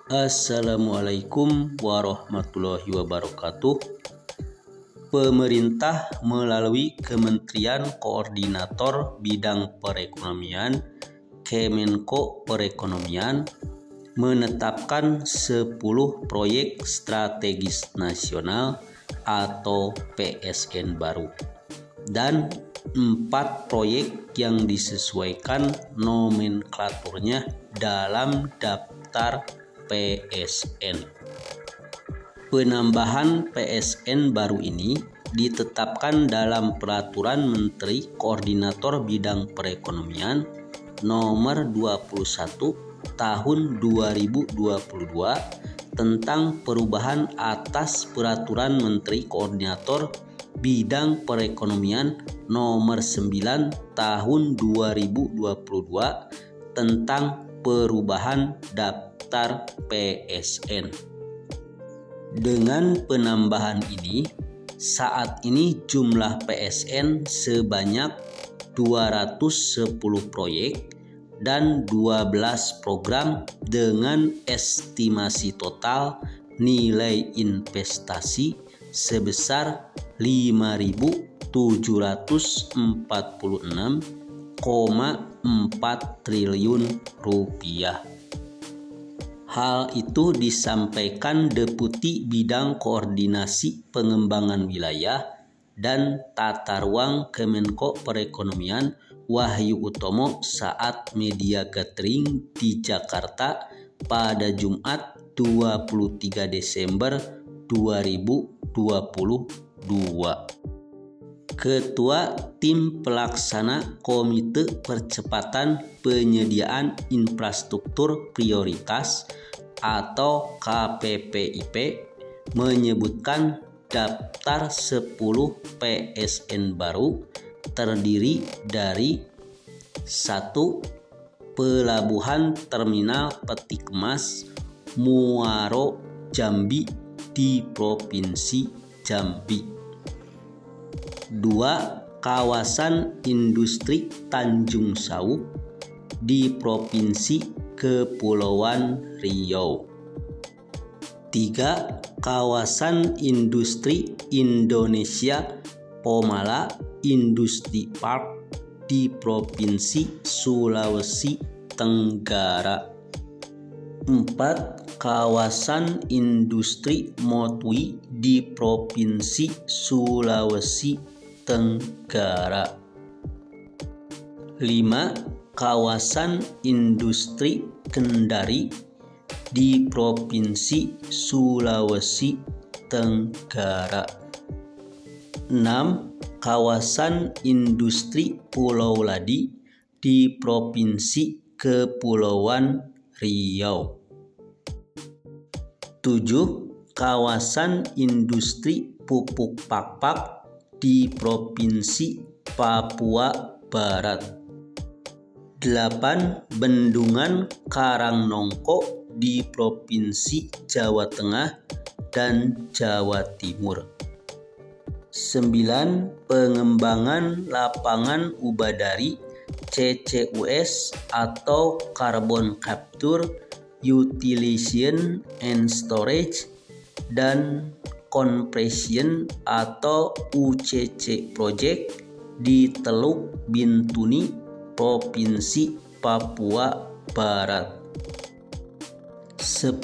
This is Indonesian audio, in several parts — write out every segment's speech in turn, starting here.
Assalamualaikum warahmatullahi wabarakatuh. Pemerintah melalui Kementerian Koordinator Bidang Perekonomian Kemenko Perekonomian menetapkan 10 proyek strategis nasional atau PSN baru dan 4 proyek yang disesuaikan nomenklaturnya dalam daftar PSN. Penambahan PSN baru ini ditetapkan dalam Peraturan Menteri Koordinator Bidang Perekonomian Nomor 21 Tahun 2022 tentang perubahan atas Peraturan Menteri Koordinator Bidang Perekonomian Nomor 9 Tahun 2022 tentang perubahan daftar PSN. Dengan penambahan ini, saat ini jumlah PSN sebanyak 210 proyek dan 12 program dengan estimasi total nilai investasi sebesar 5.746,4 triliun rupiah. Hal itu disampaikan Deputi Bidang Koordinasi Pengembangan Wilayah dan Tata Ruang Kemenko Perekonomian Wahyu Utomo saat media gathering di Jakarta pada Jumat 23 Desember 2022. Ketua Tim Pelaksana Komite Percepatan Penyediaan Infrastruktur Prioritas atau KPPIP menyebutkan daftar 10 PSN baru terdiri dari 1. Pelabuhan Terminal Peti Kemas Muaro Jambi di Provinsi Jambi. 2. Kawasan Industri Tanjung Sau di Provinsi Kepulauan Riau. 3. Kawasan Industri Indonesia Pomala Industri Park di Provinsi Sulawesi Tenggara. 4. Kawasan Industri Motwi di Provinsi Sulawesi Tenggara. 5. Kawasan Industri Kendari di Provinsi Sulawesi Tenggara. 6. Kawasan Industri Pulau Ladi di Provinsi Kepulauan Riau. 7. Kawasan Industri Pupuk Pakpak di Provinsi Papua Barat. 8. Bendungan Karangnongko di Provinsi Jawa Tengah dan Jawa Timur. 9. Pengembangan lapangan Ubadari CCUS atau Carbon Capture, Utilization and Storage dan Compression atau UCC Project di Teluk Bintuni, Provinsi Papua Barat. 10.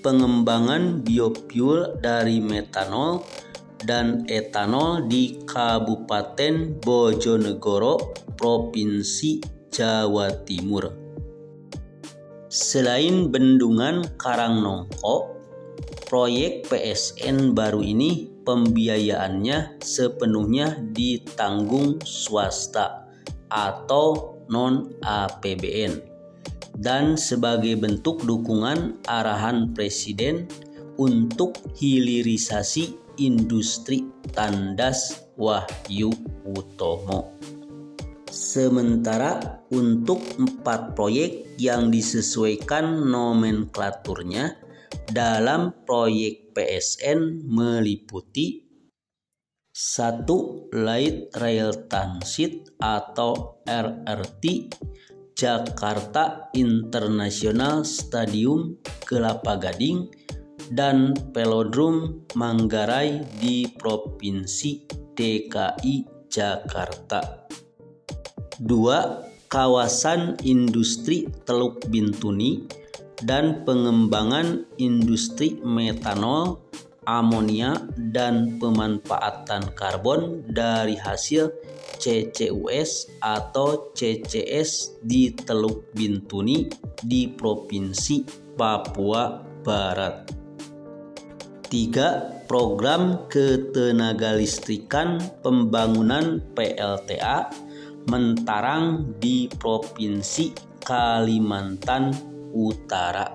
Pengembangan biofuel dari metanol dan etanol di Kabupaten Bojonegoro, Provinsi Jawa Timur. Selain Bendungan Karangnongko, proyek PSN baru ini pembiayaannya sepenuhnya ditanggung swasta atau non-APBN dan sebagai bentuk dukungan arahan Presiden untuk hilirisasi industri tandas Wahyu Utomo. Sementara untuk 4 proyek yang disesuaikan nomenklaturnya dalam proyek PSN meliputi 1. Light Rail Transit atau RRT Jakarta International Stadium Kelapa Gading, dan Velodrome Manggarai di Provinsi DKI Jakarta. 2. Kawasan industri Teluk Bintuni dan pengembangan industri metanol, amonia, dan pemanfaatan karbon dari hasil CCUS atau CCS di Teluk Bintuni di Provinsi Papua Barat. 3. Program ketenagalistrikan pembangunan PLTA Mentarang di Provinsi Kalimantan Utara.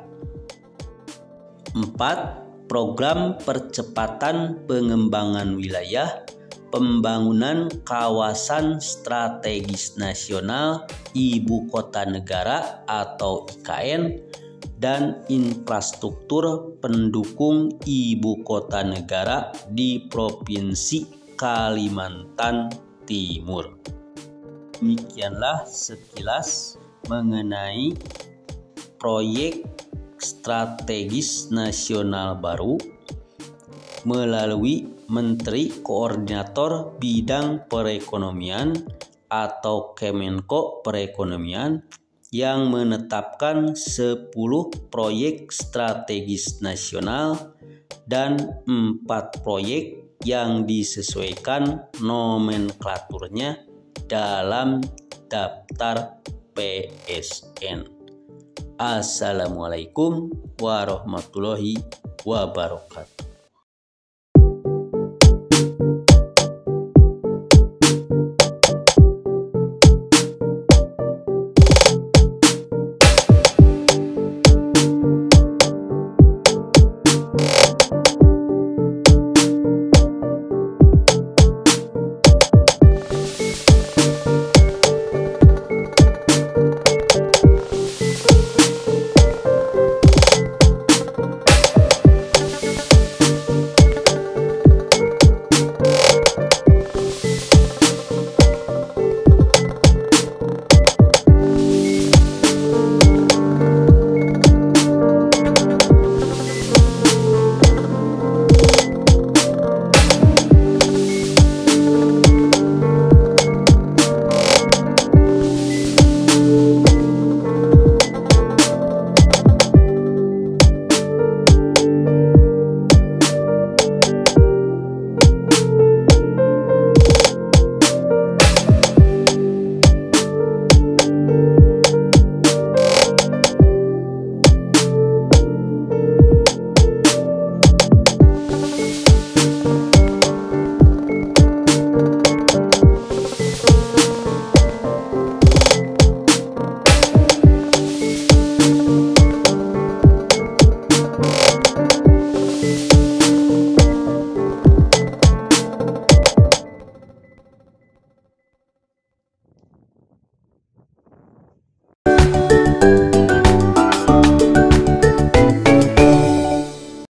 4. Program percepatan pengembangan wilayah pembangunan kawasan strategis nasional Ibu Kota Negara atau IKN dan infrastruktur pendukung Ibu Kota Negara di Provinsi Kalimantan Timur. Demikianlah sekilas mengenai proyek strategis nasional baru melalui Menteri Koordinator Bidang Perekonomian atau Kemenko Perekonomian yang menetapkan 10 proyek strategis nasional dan 4 proyek yang disesuaikan nomenklaturnya dalam daftar PSN. Assalamualaikum warahmatullahi wabarakatuh.